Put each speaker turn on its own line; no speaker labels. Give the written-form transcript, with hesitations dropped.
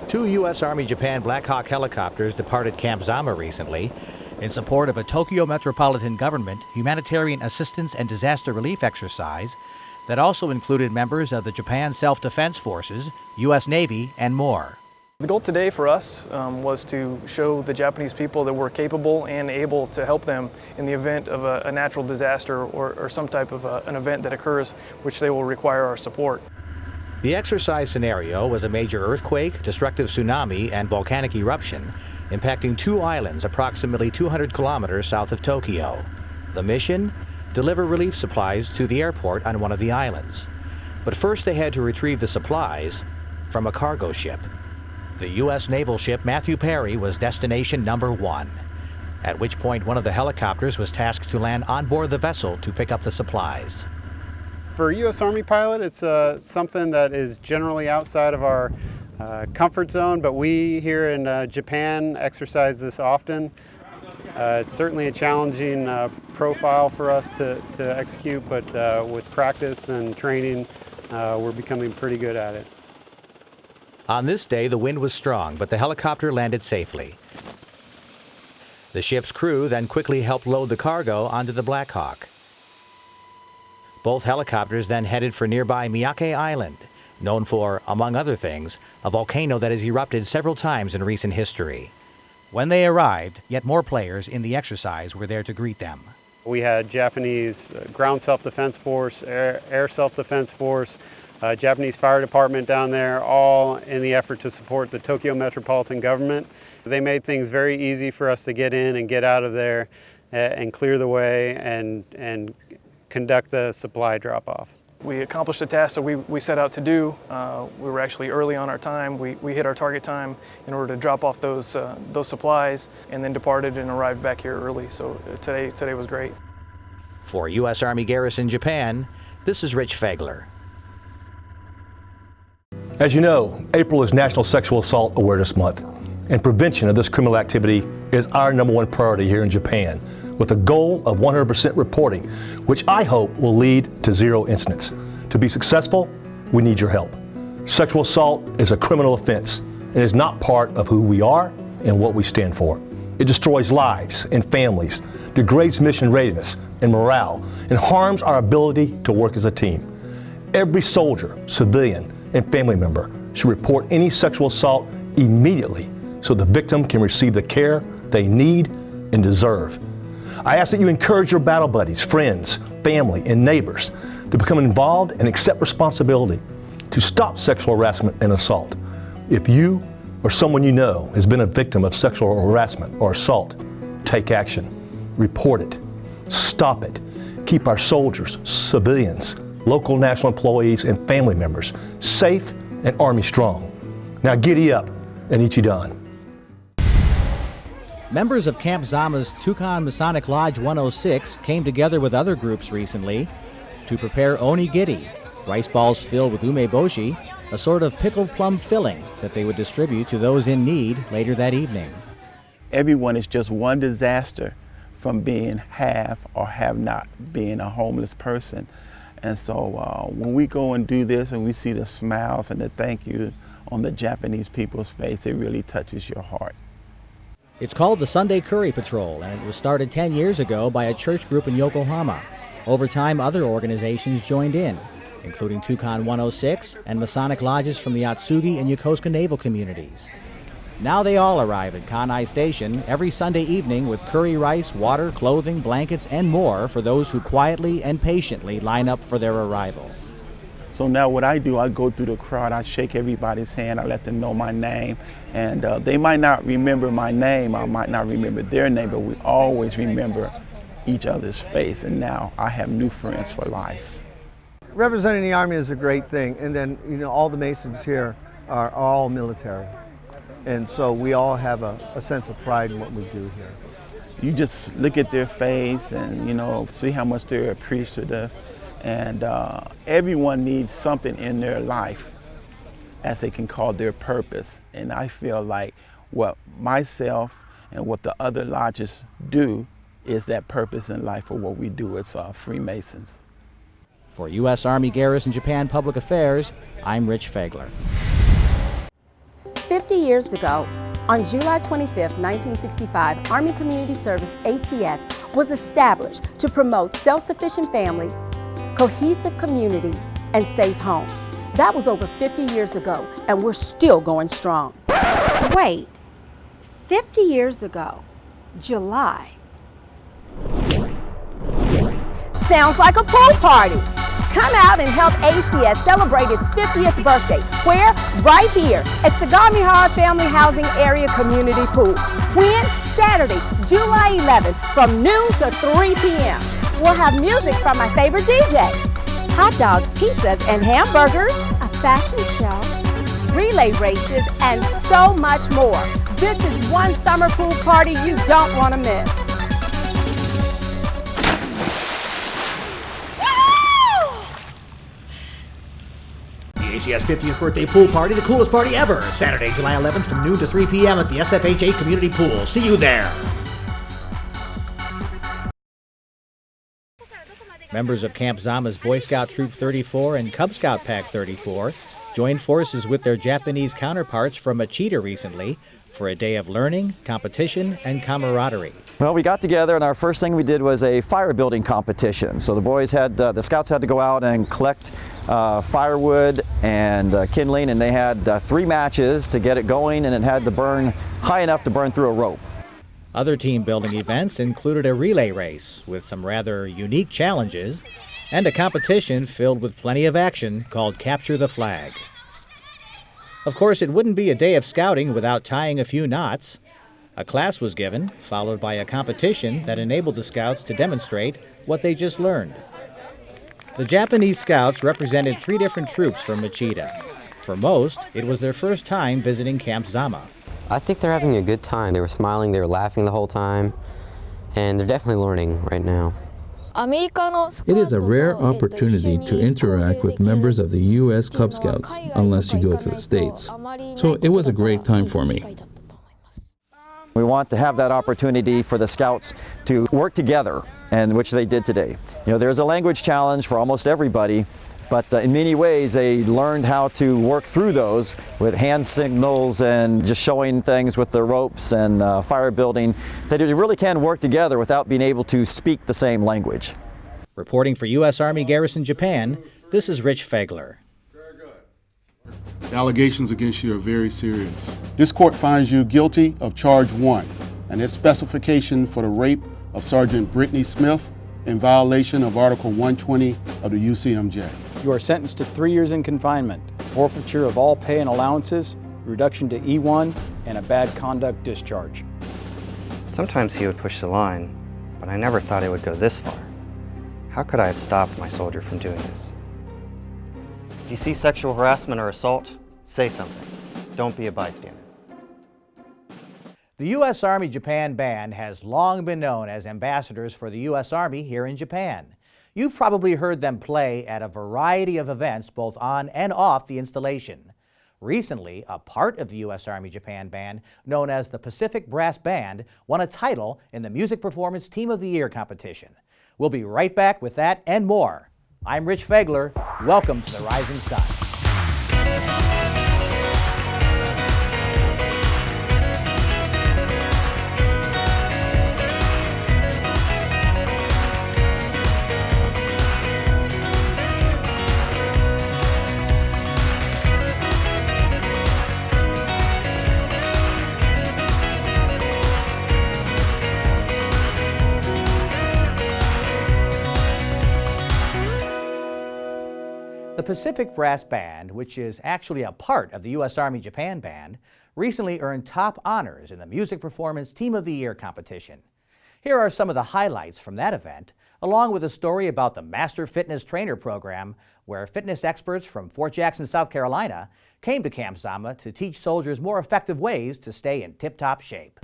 Two U.S. Army Japan Black Hawk helicopters departed Camp Zama recently in support of a Tokyo Metropolitan Government humanitarian assistance and disaster relief exercise that also included members of the Japan Self-Defense Forces, U.S. Navy, and more.
The goal today for us was to show the Japanese people that we're capable and able to help them in the event of a natural disaster or some type of an event that occurs which they will require our support.
The exercise scenario was a major earthquake, destructive tsunami, and volcanic eruption impacting two islands approximately 200 kilometers south of Tokyo. The mission? Deliver relief supplies to the airport on one of the islands. But first they had to retrieve the supplies from a cargo ship. The U.S. naval ship Matthew Perry was destination number 1, at which point one of the helicopters was tasked to land on board the vessel to pick up the supplies.
For a U.S. Army pilot, it's something that is generally outside of our comfort zone, but we here in Japan exercise this often. It's certainly a challenging profile for us to execute, but with practice and training, we're becoming pretty good at it.
On this day, the wind was strong, but the helicopter landed safely. The ship's crew then quickly helped load the cargo onto the Black Hawk. Both helicopters then headed for nearby Miyake Island, known for, among other things, a volcano that has erupted several times in recent history. When they arrived, yet more players in the exercise were there to greet them.
We had Japanese ground self-defense force, air self-defense force, Japanese fire department down there, all in the effort to support the Tokyo Metropolitan Government. They made things very easy for us to get in and get out of there and clear the way and conduct the supply drop-off.
We accomplished the task that we set out to do. We were actually early on our time. We hit our target time in order to drop off those supplies, and then departed and arrived back here early. So today was great.
For U.S. Army Garrison Japan, this is Rich Feagler.
As you know, April is National Sexual Assault Awareness Month, and prevention of this criminal activity is our #1 priority here in Japan, with a goal of 100% reporting, which I hope will lead to 0 incidents. To be successful, we need your help. Sexual assault is a criminal offense and is not part of who we are and what we stand for. It destroys lives and families, degrades mission readiness and morale, and harms our ability to work as a team. Every soldier, civilian, and family member should report any sexual assault immediately so the victim can receive the care they need and deserve. I ask that you encourage your battle buddies, friends, family, and neighbors to become involved and accept responsibility to stop sexual harassment and assault. If you or someone you know has been a victim of sexual harassment or assault, take action. Report it. Stop it. Keep our soldiers, civilians, local national employees, and family members safe and Army strong. Now giddy up and Ichidan.
Members of Camp Zama's Tukan Masonic Lodge 106 came together with other groups recently to prepare onigiri, rice balls filled with umeboshi, a sort of pickled plum filling that they would distribute to those in need later that evening.
Everyone is just one disaster from being have or have not, being a homeless person. And so when we go and do this and we see the smiles and the thank you on the Japanese people's face, it really touches your heart.
It's called the Sunday Curry Patrol, and it was started 10 years ago by a church group in Yokohama. Over time, other organizations joined in, including Tukan 106 and Masonic lodges from the Atsugi and Yokosuka naval communities. Now they all arrive at Kanai Station every Sunday evening with curry rice, water, clothing, blankets, and more for those who quietly and patiently line up for their arrival.
So now what I do, I go through the crowd, I shake everybody's hand, I let them know my name, and they might not remember my name, I might not remember their name, but we always remember each other's face, and now I have new friends for life.
Representing the Army is a great thing, and then all the Masons here are all military, and so we all have a sense of pride in what we do here.
You just look at their face and see how much they're appreciative. And everyone needs something in their life as they can call their purpose. And I feel like what myself and what the other lodges do is that purpose in life for what we do as Freemasons.
For U.S. Army Garrison Japan Public Affairs, I'm Rich Feagler.
50 years ago, on July 25, 1965, Army Community Service, ACS, was established to promote self-sufficient families, cohesive communities, and safe homes. That was over 50 years ago, and we're still going strong.
Wait, 50 years ago, July.
Sounds like a pool party. Come out and help ACS celebrate its 50th birthday. Where? Right here at Sagami Hard Family Housing Area Community Pool. When? Saturday, July 11th from noon to 3 p.m. We'll have music from my favorite DJ. Hot dogs, pizzas, and hamburgers.
A fashion show.
Relay races, and so much more. This is one summer pool party you don't want to miss.
The ACS 50th birthday pool party, the coolest party ever. Saturday, July 11th from noon to 3 p.m. at the SFHA Community Pool. See you there. Members of Camp Zama's Boy Scout Troop 34 and Cub Scout Pack 34 joined forces with their Japanese counterparts from Machida recently for a day of learning, competition, and camaraderie.
Well, we got together and our first thing we did was a fire building competition. So the boys had, the scouts had to go out and collect firewood and kindling, and they had 3 matches to get it going, and it had to burn high enough to burn through a rope.
Other team building events included a relay race with some rather unique challenges and a competition filled with plenty of action called Capture the Flag. Of course, it wouldn't be a day of scouting without tying a few knots. A class was given, followed by a competition that enabled the scouts to demonstrate what they just learned. The Japanese scouts represented 3 different troops from Machida. For most, it was their first time visiting Camp Zama.
I think they're having a good time. They were smiling, they were laughing the whole time, and they're definitely learning right now.
It is a rare opportunity to interact with members of the U.S. Cub Scouts, unless you go to the States. So it was a great time for me.
We want to have that opportunity for the scouts to work together, and which they did today. You know, there's a language challenge for almost everybody, but in many ways they learned how to work through those with hand signals and just showing things with the ropes and fire building, that you really can work together without being able to speak the same language.
Reporting for U.S. Army Garrison Japan, this is Rich Feagler.
The allegations against you are very serious. This court finds you guilty of charge 1, and its specification for the rape of Sergeant Brittany Smith in violation of Article 120 of the UCMJ.
You are sentenced to 3 years in confinement, forfeiture of all pay and allowances, reduction to E1, and a bad conduct discharge.
Sometimes he would push the line, but I never thought it would go this far. How could I have stopped my soldier from doing this? If you see sexual harassment or assault, say something. Don't be a bystander.
The U.S. Army Japan Band has long been known as ambassadors for the U.S. Army here in Japan. You've probably heard them play at a variety of events both on and off the installation. Recently, a part of the U.S. Army Japan Band, known as the Pacific Brass Band, won a title in the Music Performance Team of the Year competition. We'll be right back with that and more. I'm Rich Feagler. Welcome to the Rising Sun. The Pacific Brass Band, which is actually a part of the U.S. Army Japan Band, recently earned top honors in the Music Performance Team of the Year competition. Here are some of the highlights from that event, along with a story about the Master Fitness Trainer program, where fitness experts from Fort Jackson, South Carolina, came to Camp Zama to teach soldiers more effective ways to stay in tip-top shape.